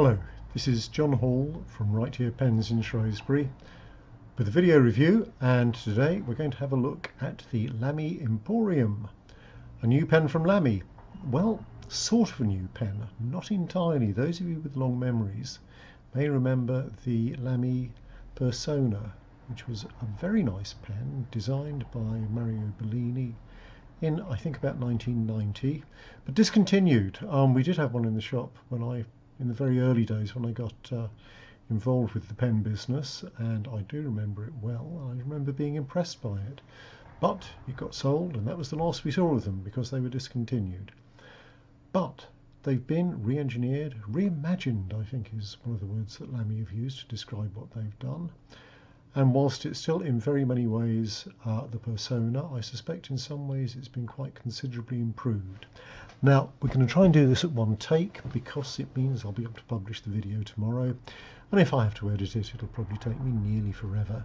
Hello, this is John Hall from Right Here Pens in Shrewsbury with a video review, and today we're going to have a look at the Lamy Imporium, a new pen from Lamy. Well, sort of a new pen, not entirely. Those of you with long memories may remember the Lamy Persona, which was a very nice pen designed by Mario Bellini in, I think, about 1990, but discontinued. We did have one in the shop in the very early days when I got involved with the pen business, and I do remember it well. I remember being impressed by it, but it got sold, and that was the last we saw of them because they were discontinued. But they've been re-engineered, reimagined, I think is one of the words that Lamy have used to describe what they've done. And whilst it's still in very many ways the Persona, I suspect in some ways it's been quite considerably improved. Now, we're going to try and do this at one take because it means I'll be able to publish the video tomorrow, and if I have to edit it, it'll probably take me nearly forever.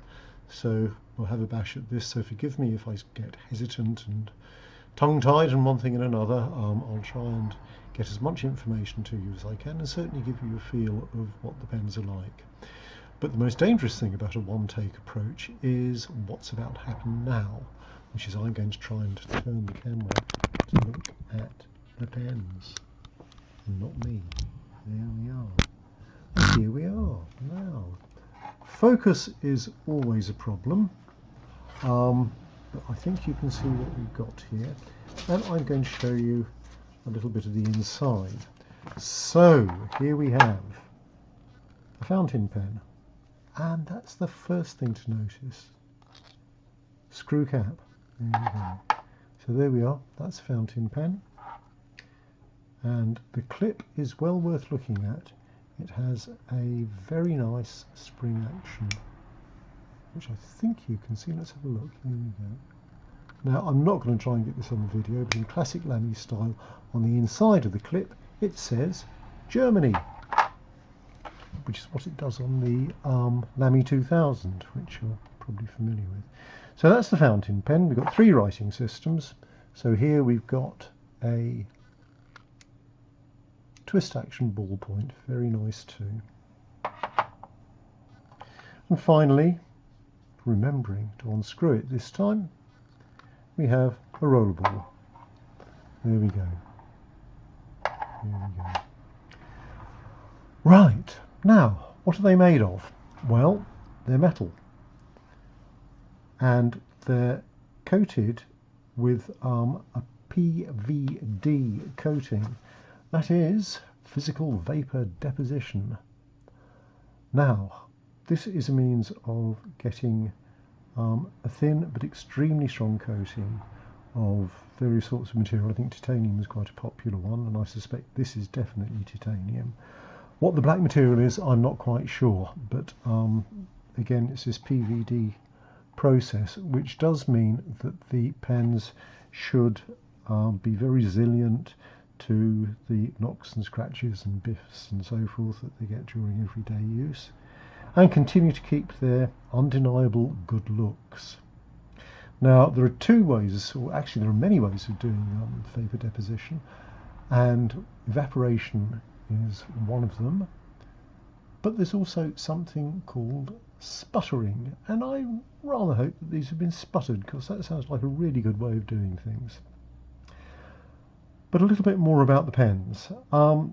So we'll have a bash at this, so forgive me if I get hesitant and tongue-tied and one thing and another. I'll try and get as much information to you as I can and certainly give you a feel of what the pens are like. But the most dangerous thing about a one-take approach is what's about to happen now, which is I'm going to try and turn the camera to look at the pens, and not me. There we are. And here we are. Now, focus is always a problem, but I think you can see what we've got here, and I'm going to show you a little bit of the inside. So, here we have a fountain pen. And that's the first thing to notice. Screw cap. There we go. So there we are. That's a fountain pen. And the clip is well worth looking at. It has a very nice spring action, which I think you can see. Let's have a look. Here we go. Now, I'm not going to try and get this on the video, but in classic Lamy style, on the inside of the clip, it says Germany, which is what it does on the Lamy 2000, which you're probably familiar with. So that's the fountain pen. We've got three writing systems. So here we've got a twist action ballpoint, very nice too. And finally, remembering to unscrew it this time, we have a rollerball. There we go. There we go. Right. Now, what are they made of? Well, they're metal, and they're coated with a PVD coating, that is physical vapor deposition. Now, this is a means of getting a thin but extremely strong coating of various sorts of material. I think titanium is quite a popular one, and I suspect this is definitely titanium. What the black material is, I'm not quite sure, but again, it's this PVD process, which does mean that the pens should be very resilient to the knocks and scratches and biffs and so forth that they get during everyday use, and continue to keep their undeniable good looks. Now, there are two ways, or actually there are many ways of doing vapor deposition, and evaporation is one of them, but there's also something called sputtering, and I rather hope that these have been sputtered, because that sounds like a really good way of doing things. But a little bit more about the pens. Now,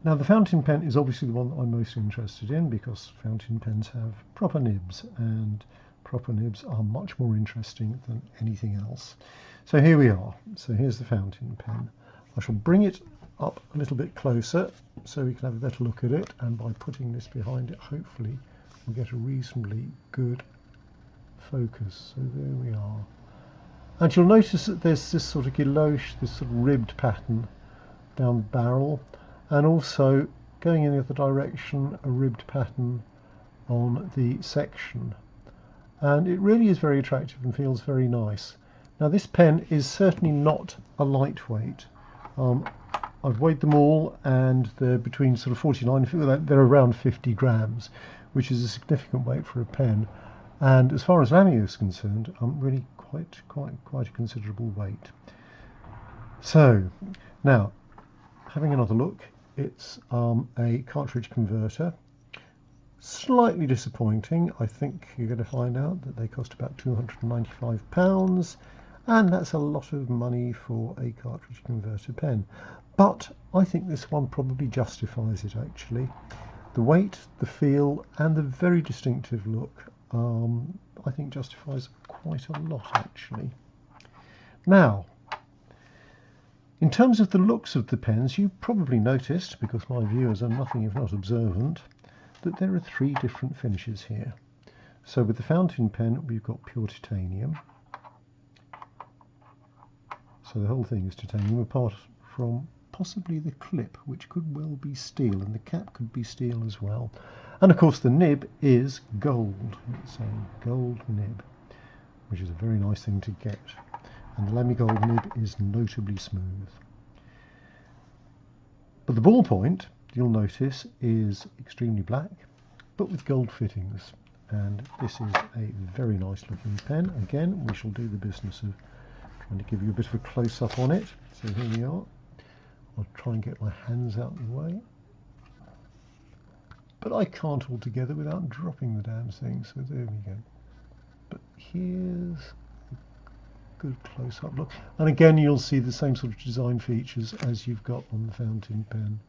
the fountain pen is obviously the one that I'm most interested in, because fountain pens have proper nibs, and proper nibs are much more interesting than anything else. So here we are. So here's the fountain pen. I shall bring it up a little bit closer so we can have a better look at it, and by putting this behind it, hopefully we'll get a reasonably good focus. So there we are. And you'll notice that there's this sort of guilloche, this sort of ribbed pattern down the barrel, and also going in the other direction, a ribbed pattern on the section. And it really is very attractive and feels very nice. Now, this pen is certainly not a lightweight. I've weighed them all, and they're between sort of 49, they're around 50 grams, which is a significant weight for a pen. And as far as Lamy is concerned, really quite a considerable weight. So now, having another look, it's a cartridge converter. Slightly disappointing. I think you're going to find out that they cost about £295, and that's a lot of money for a cartridge converter pen. But I think this one probably justifies it, actually. The weight, the feel, and the very distinctive look, I think justifies quite a lot, actually. Now, in terms of the looks of the pens, you probably noticed, because my viewers are nothing if not observant, that there are 3 different finishes here. So with the fountain pen, we've got pure titanium. So the whole thing is titanium, apart from possibly the clip, which could well be steel, and the cap could be steel as well. And of course the nib is gold. It's a gold nib, which is a very nice thing to get. And the Lamy Gold nib is notably smooth. But the ballpoint, you'll notice, is extremely black, but with gold fittings. And this is a very nice looking pen. Again, we shall do the business of trying to give you a bit of a close-up on it. So here we are. I'll try and get my hands out of the way. But I can't altogether without dropping the damn thing, so there we go. But here's good close-up look, and again you'll see the same sort of design features as you've got on the fountain pen.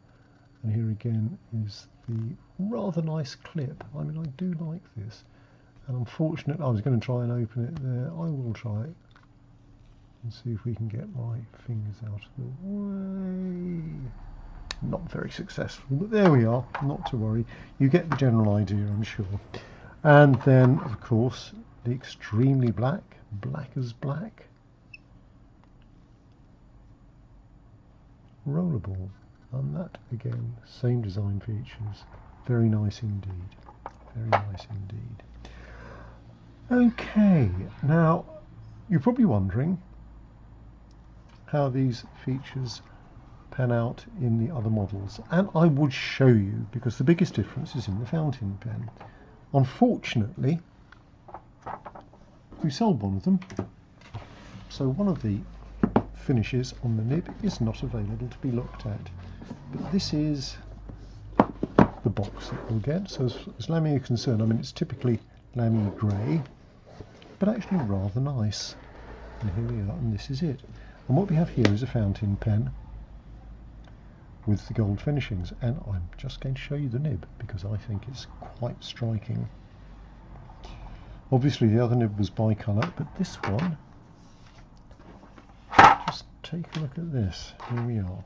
And here again is the rather nice clip. I mean, I do like this, and unfortunately I was going to try and open it there. I will try it and see if we can get my fingers out of the way. Not very successful, but there we are. Not to worry, you get the general idea, I'm sure. And then of course the extremely black as black rollerball, and that again, same design features. Very nice indeed, very nice indeed. Okay, now you're probably wondering how these features pan out in the other models, and I would show you, because the biggest difference is in the fountain pen. Unfortunately, we sold one of them, so one of the finishes on the nib is not available to be looked at. But this is the box that we'll get. So as Lamy are concerned, I mean, it's typically Lamy grey, but actually rather nice. And here we are, and this is it. And what we have here is a fountain pen with the gold finishings, and I'm just going to show you the nib because I think it's quite striking. Obviously the other nib was bicolour, but this one, just take a look at this. Here we are.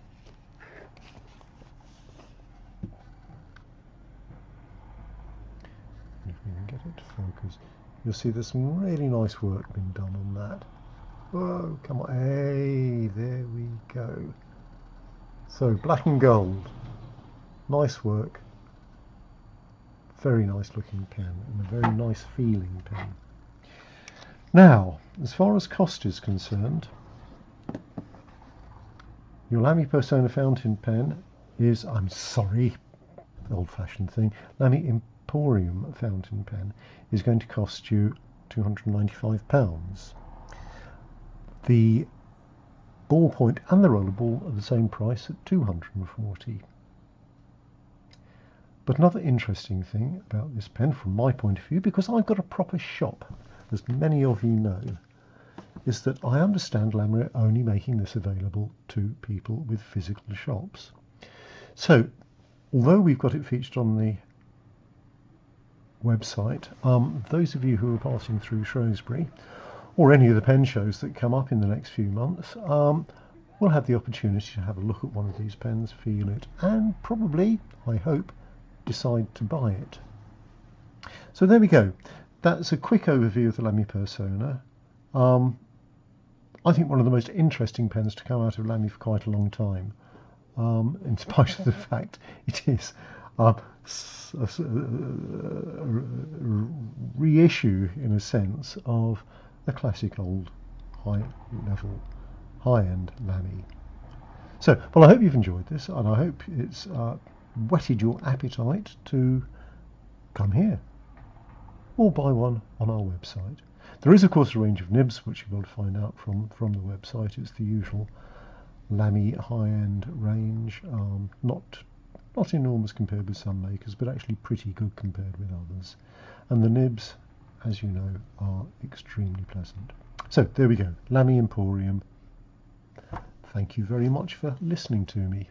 If we can get it to focus, you'll see there's some really nice work being done on that. Whoa, come on, hey, there we go. So black and gold, nice work. Very nice looking pen, and a very nice feeling pen. Now, as far as cost is concerned, your Lamy Persona fountain pen is, I'm sorry, old-fashioned thing, Lamy Imporium fountain pen is going to cost you £295. The ballpoint and the rollerball are the same price at £240. But another interesting thing about this pen, from my point of view, because I've got a proper shop, as many of you know, is that I understand Lamy are only making this available to people with physical shops. So, although we've got it featured on the website, those of you who are passing through Shrewsbury, or any of the pen shows that come up in the next few months, will have the opportunity to have a look at one of these pens, feel it, and probably, I hope, decide to buy it. So there we go. That's a quick overview of the Lamy Persona. I think one of the most interesting pens to come out of Lamy for quite a long time, in spite of the fact it is a reissue, in a sense, of a classic old high-level, high-end Lamy. So, well, I hope you've enjoyed this, and I hope it's whetted your appetite to come here or buy one on our website. There is, of course, a range of nibs which you'll be able to find out from the website. It's the usual Lamy high-end range, not Not enormous compared with some makers, but actually pretty good compared with others. And the nibs, as you know, are extremely pleasant. So there we go, Lamy Imporium. Thank you very much for listening to me.